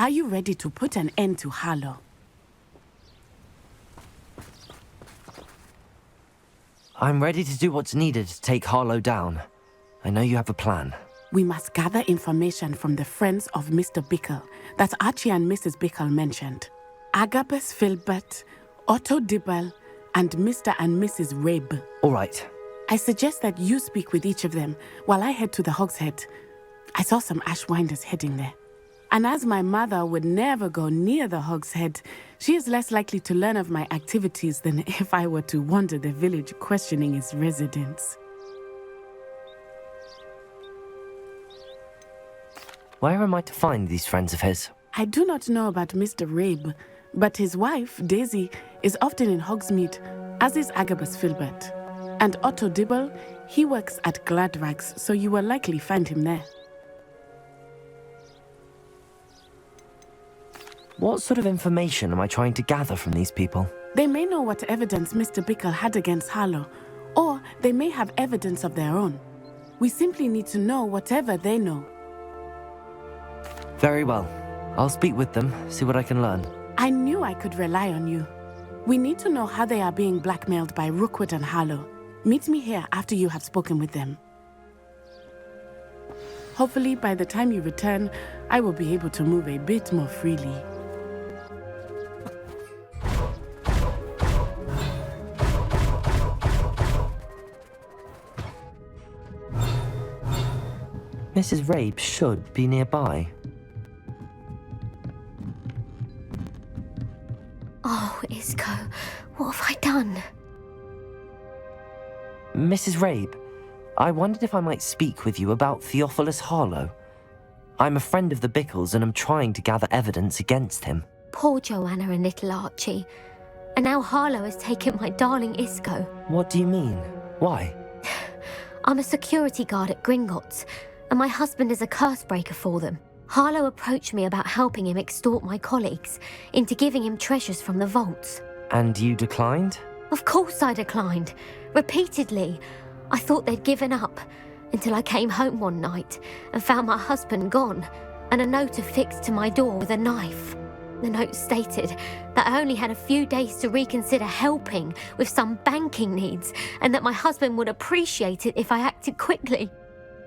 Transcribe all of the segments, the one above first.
Are you ready to put an end to Harlow? I'm ready to do what's needed to take Harlow down. I know you have a plan. We must gather information from the friends of Mr. Bickle that Archie and Mrs. Bickle mentioned. Agabus Philbert, Otto Dibble, and Mr. and Mrs. Rabe. All right. I suggest that you speak with each of them while I head to the Hogshead. I saw some Ashwinders heading there. And as my mother would never go near the Hogshead, she is less likely to learn of my activities than if I were to wander the village questioning its residents. Where am I to find these friends of his? I do not know about Mr. Rabe, but his wife, Daisy, is often in Hogsmeade, as is Agabus Philbert. And Otto Dibble, he works at Gladrags, so you will likely find him there. What sort of information am I trying to gather from these people? They may know what evidence Mr. Bickle had against Harlow, or they may have evidence of their own. We simply need to know whatever they know. Very well. I'll speak with them, see what I can learn. I knew I could rely on you. We need to know how they are being blackmailed by Rookwood and Harlow. Meet me here after you have spoken with them. Hopefully, by the time you return, I will be able to move a bit more freely. Mrs. Rabe should be nearby. Oh, Isko, what have I done? Mrs. Rabe, I wondered if I might speak with you about Theophilus Harlow. I'm a friend of the Bickles and I'm trying to gather evidence against him. Poor Joanna and little Archie. And now Harlow has taken my darling Isko. What do you mean? Why? I'm a security guard at Gringotts, and my husband is a curse breaker for them. Harlow approached me about helping him extort my colleagues into giving him treasures from the vaults. And you declined? Of course I declined. Repeatedly. I thought they'd given up, until I came home one night and found my husband gone, and a note affixed to my door with a knife. The note stated that I only had a few days to reconsider helping with some banking needs, and that my husband would appreciate it if I acted quickly.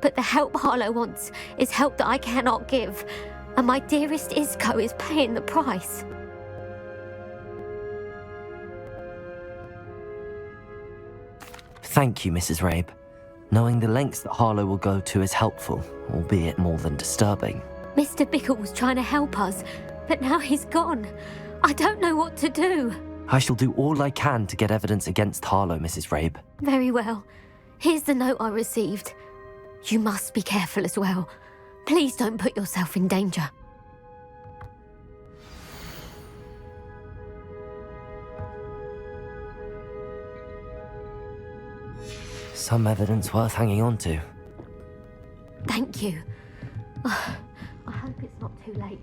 But the help Harlow wants is help that I cannot give, and my dearest Isko is paying the price. Thank you, Mrs. Rabe. Knowing the lengths that Harlow will go to is helpful, albeit more than disturbing. Mr. Bickle was trying to help us, but now he's gone. I don't know what to do. I shall do all I can to get evidence against Harlow, Mrs. Rabe. Very well. Here's the note I received. You must be careful as well. Please don't put yourself in danger. Some evidence worth hanging on to. Thank you. I hope it's not too late.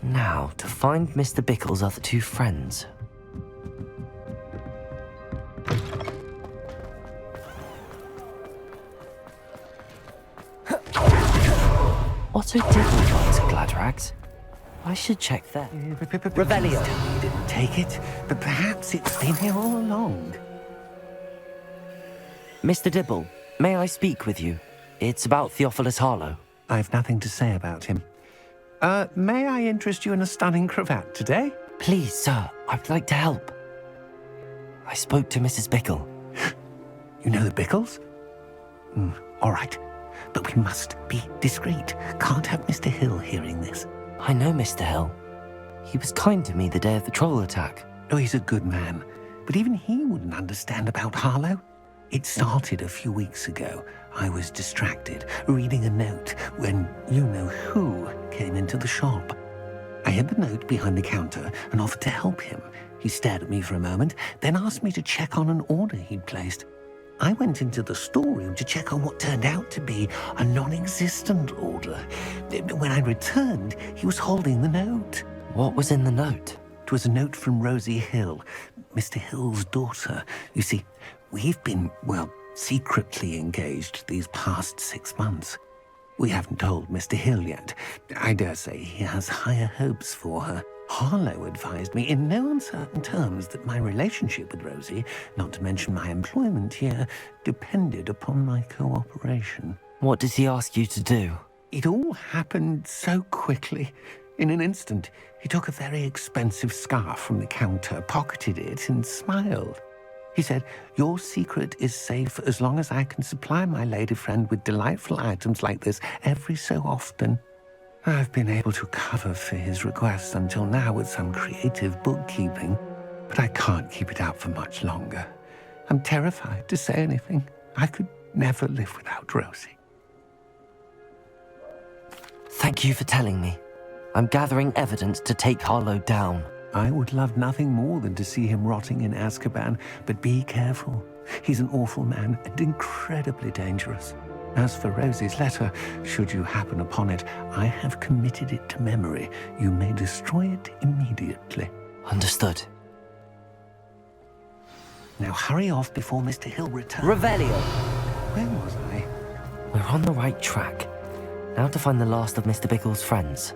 Now, to find Mr. Bickle's other two friends. Otto Dibble runs Gladrags. I should check there. Revelio. You didn't take it, but perhaps it's been here all along. Mr. Dibble, may I speak with you? It's about Theophilus Harlow. I've nothing to say about him. May I interest you in a stunning cravat today? Please, sir, I'd like to help. I spoke to Mrs. Bickle. You know the Bickles? All right, but we must be discreet. Can't have Mr. Hill hearing this. I know Mr. Hill. He was kind to me the day of the troll attack. Oh, he's a good man, but even he wouldn't understand about Harlow. It started a few weeks ago. I was distracted, reading a note, when you-know-who came into the shop. I hid the note behind the counter and offered to help him. He stared at me for a moment, then asked me to check on an order he'd placed. I went into the storeroom to check on what turned out to be a non-existent order. When I returned, he was holding the note. What was in the note? It was a note from Rosie Hill, Mr. Hill's daughter. You see, we've been, well, secretly engaged these past 6 months. We haven't told Mr. Hill yet. I dare say he has higher hopes for her. Harlow advised me in no uncertain terms that my relationship with Rosie, not to mention my employment here, depended upon my cooperation. What did he ask you to do? It all happened so quickly. In an instant, he took a very expensive scarf from the counter, pocketed it, and smiled. He said, "Your secret is safe as long as I can supply my lady friend with delightful items like this every so often." I've been able to cover for his requests until now with some creative bookkeeping, but I can't keep it out for much longer. I'm terrified to say anything. I could never live without Rosie. Thank you for telling me. I'm gathering evidence to take Harlow down. I would love nothing more than to see him rotting in Azkaban, but be careful. He's an awful man and incredibly dangerous. As for Rosie's letter, should you happen upon it, I have committed it to memory. You may destroy it immediately. Understood. Now hurry off before Mr. Hill returns. Revelio! Where was I? We're on the right track. Now to find the last of Mr. Bickle's friends.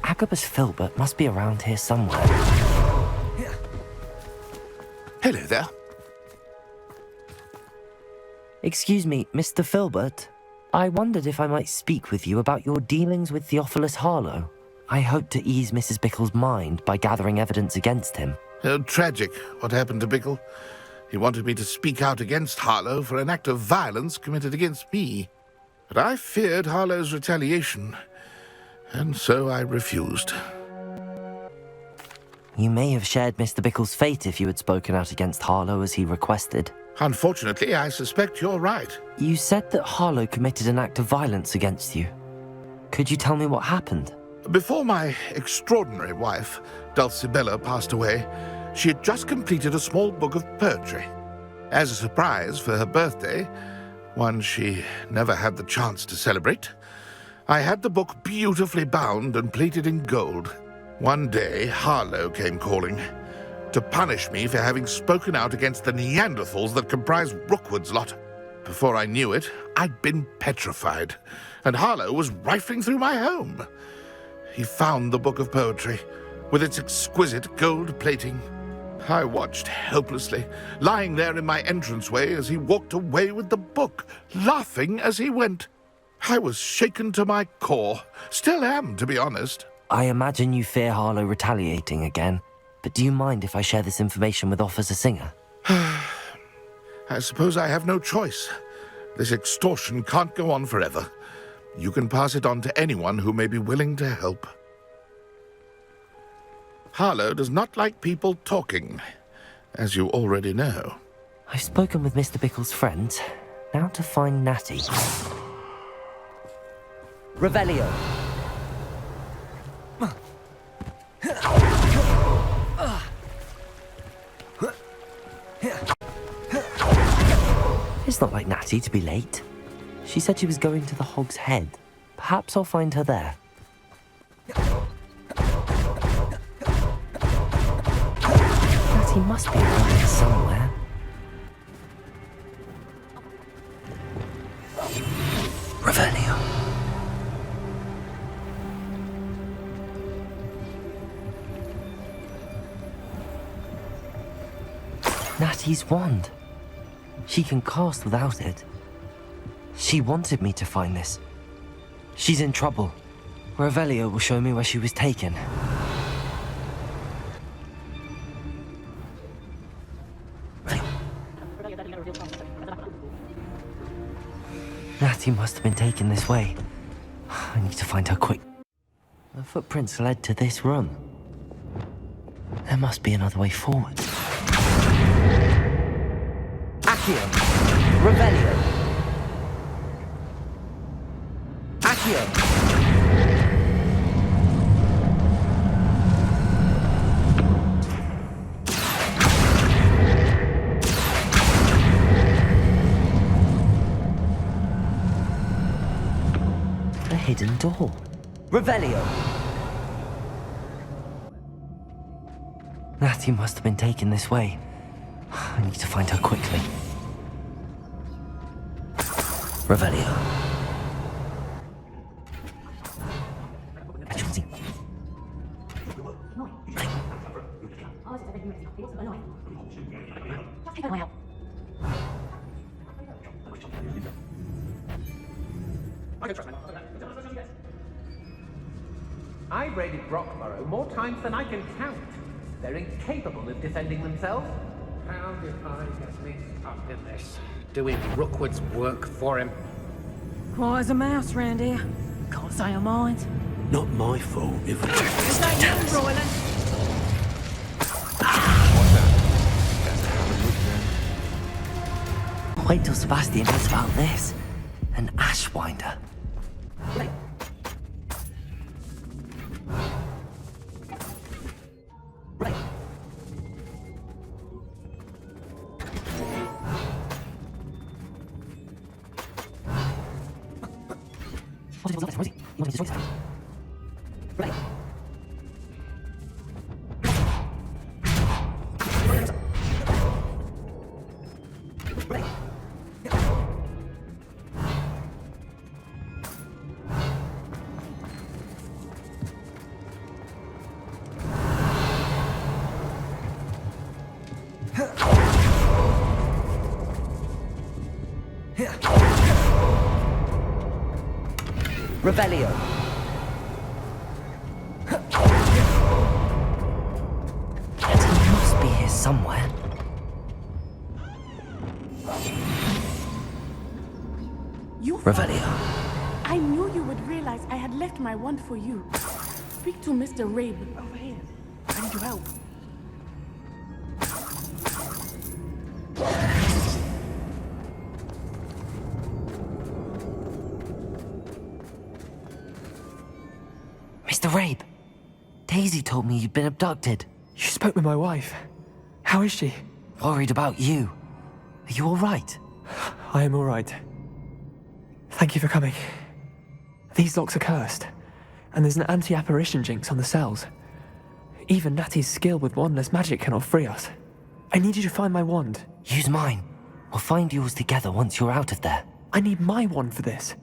Agabus Philbert must be around here somewhere. Hello there. Excuse me, Mr. Philbert. I wondered if I might speak with you about your dealings with Theophilus Harlow. I hope to ease Mrs. Bickle's mind by gathering evidence against him. Tragic what happened to Bickle. He wanted me to speak out against Harlow for an act of violence committed against me. But I feared Harlow's retaliation, and so I refused. You may have shared Mr. Bickle's fate if you had spoken out against Harlow as he requested. Unfortunately, I suspect you're right. You said that Harlow committed an act of violence against you. Could you tell me what happened? Before my extraordinary wife, Dulcibella, passed away, she had just completed a small book of poetry. As a surprise for her birthday, one she never had the chance to celebrate, I had the book beautifully bound and plated in gold. One day, Harlow came calling to punish me for having spoken out against the Neanderthals that comprise Rookwood's lot. Before I knew it, I'd been petrified, and Harlow was rifling through my home. He found the book of poetry, with its exquisite gold plating. I watched helplessly, lying there in my entranceway as he walked away with the book, laughing as he went. I was shaken to my core. Still am, to be honest. I imagine you fear Harlow retaliating again, but do you mind if I share this information with Officer Singer? I suppose I have no choice. This extortion can't go on forever. You can pass it on to anyone who may be willing to help. Harlow does not like people talking, as you already know. I've spoken with Mr. Bickle's friends. Now to find Natty. Revelio! It's not like Natty to be late. She said she was going to the Hog's Head. Perhaps I'll find her there. Natty must be around here somewhere. Revelio. Natty's wand. She can cast without it. She wanted me to find this. She's in trouble. Revelio will show me where she was taken. Natty must have been taken this way. I need to find her quick. The footprints led to this room. There must be another way forward. Accio! Revelio! Accio! A hidden door. Revelio! Natty must have been taken this way. I need to find her quickly. Revelio. I've raided Brockborough more times than I can count. They're incapable of defending themselves. How did I get mixed up in this? Doing Rookwood's work for him. Quiet as a mouse round here. Can't say I mind. Not my fault if Is that you, Royland? Wait till Sebastian hears about this. An Ashwinder. Revelio. He must be here somewhere. You Revelio. I knew you would realize I had left my wand for you. Speak to Mr. Rabe over here. I need your help. Mr. Rabe, Daisy told me you'd been abducted. You spoke with my wife. How is she? Worried about you. Are you all right? I am all right. Thank you for coming. These locks are cursed, and there's an anti-apparition jinx on the cells. Even Natty's skill with wandless magic cannot free us. I need you to find my wand. Use mine. We'll find yours together once you're out of there. I need my wand for this.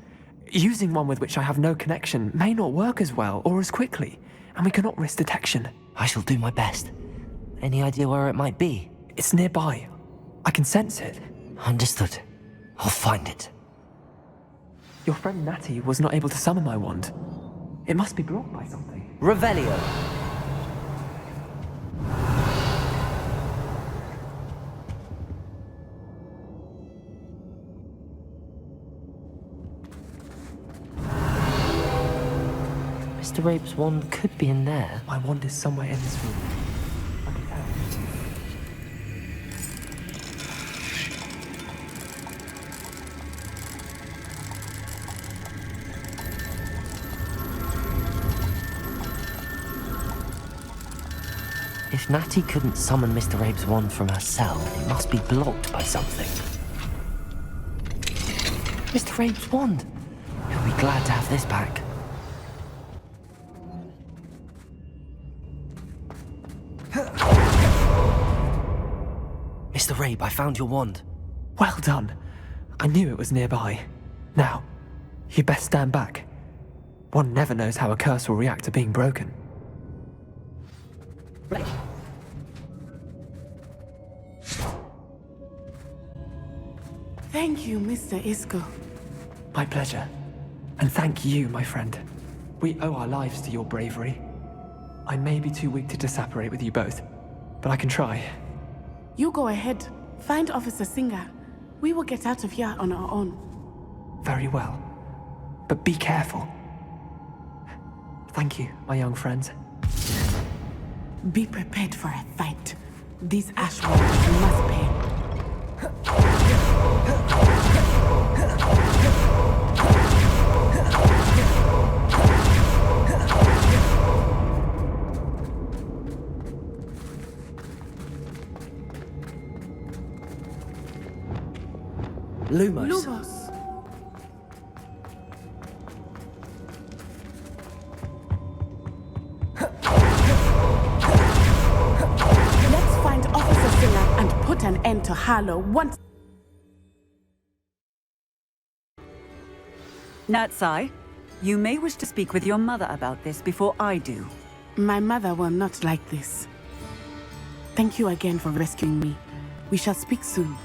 Using one with which I have no connection may not work as well or as quickly, and we cannot risk detection. I shall do my best. Any idea where it might be? It's nearby. I can sense it. Understood. I'll find it. Your friend Natty was not able to summon my wand. It must be blocked by something. Revelio. Mr. Rabe's wand could be in there. My wand is somewhere in this room. I can tell. If Natty couldn't summon Mr. Rabe's wand from herself, it must be blocked by something. Mr. Rabe's wand! He'll be glad to have this back. Mr. Rabe, I found your wand. Well done. I knew it was nearby. Now, you best stand back. One never knows how a curse will react to being broken. Thank you, Mr. Isko. My pleasure. And thank you, my friend. We owe our lives to your bravery. I may be too weak to disapparate with you both, but I can try. You go ahead. Find Officer Singer. We will get out of here on our own. Very well. But be careful. Thank you, my young friends. Be prepared for a fight. These Ashwinders must pay. Lumos. Lumos. put an end to Harlow once. Natsai, you may wish to speak with your mother about this before I do. My mother will not like this. Thank you again for rescuing me. We shall speak soon.